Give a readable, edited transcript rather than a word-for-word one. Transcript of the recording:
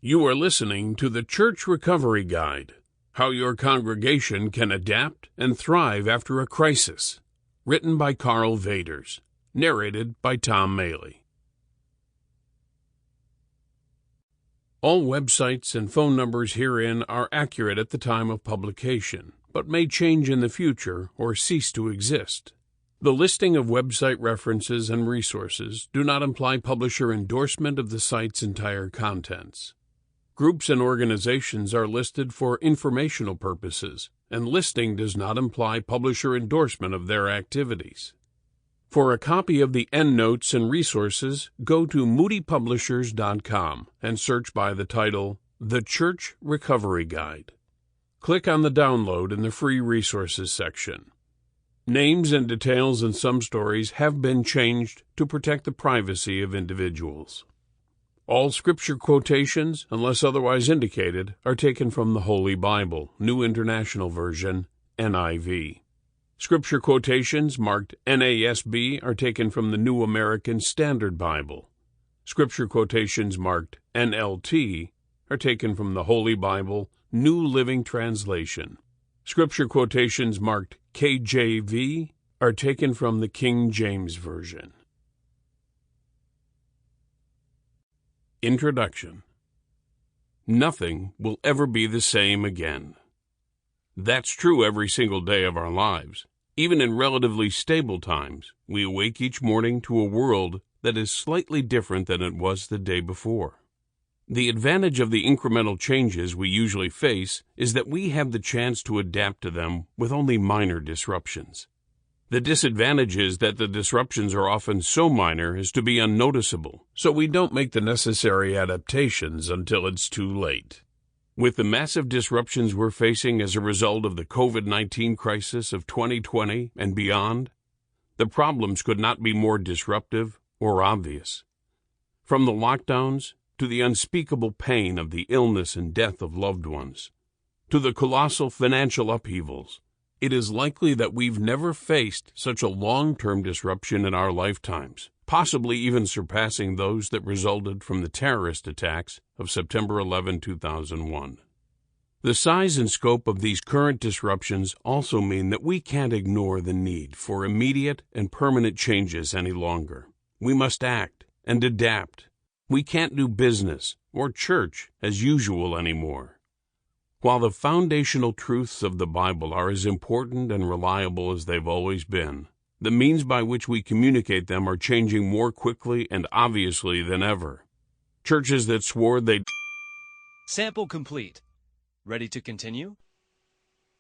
You are listening to the Church Recovery Guide, How Your Congregation Can Adapt and Thrive After a Crisis, written by Karl Vaters, narrated by Tom Maley. All websites and phone numbers herein are accurate at the time of publication, but may change in the future or cease to exist. The listing of website references and resources do not imply publisher endorsement of the site's entire contents. Groups and organizations are listed for informational purposes, and listing does not imply publisher endorsement of their activities. For a copy of the endnotes and resources, go to moodypublishers.com and search by the title, The Church Recovery Guide. Click on the download in the free resources section. Names and details in some stories have been changed to protect the privacy of individuals. All scripture quotations, unless otherwise indicated, are taken from the Holy Bible, New International Version, NIV. Scripture quotations marked NASB are taken from the New American Standard Bible. Scripture quotations marked NLT are taken from the Holy Bible, New Living Translation. Scripture quotations marked KJV are taken from the King James Version. Introduction. Nothing will ever be the same again. That's true every single day of our lives. Even in relatively stable times, we awake each morning to a world that is slightly different than it was the day before. The advantage of the incremental changes we usually face is that we have the chance to adapt to them with only minor disruptions. The disadvantage is that the disruptions are often so minor as to be unnoticeable, so we don't make the necessary adaptations until it's too late. With the massive disruptions we're facing as a result of the COVID-19 crisis of 2020 and beyond, the problems could not be more disruptive or obvious. From the lockdowns to the unspeakable pain of the illness and death of loved ones, to the colossal financial upheavals, it is likely that we've never faced such a long-term disruption in our lifetimes, possibly even surpassing those that resulted from the terrorist attacks of September 11, 2001. The size and scope of these current disruptions also mean that we can't ignore the need for immediate and permanent changes any longer. We must act and adapt. We can't do business or church as usual anymore. While the foundational truths of the Bible are as important and reliable as they've always been, the means by which we communicate them are changing more quickly and obviously than ever. Churches that swore they'd... Sample complete. Ready to continue?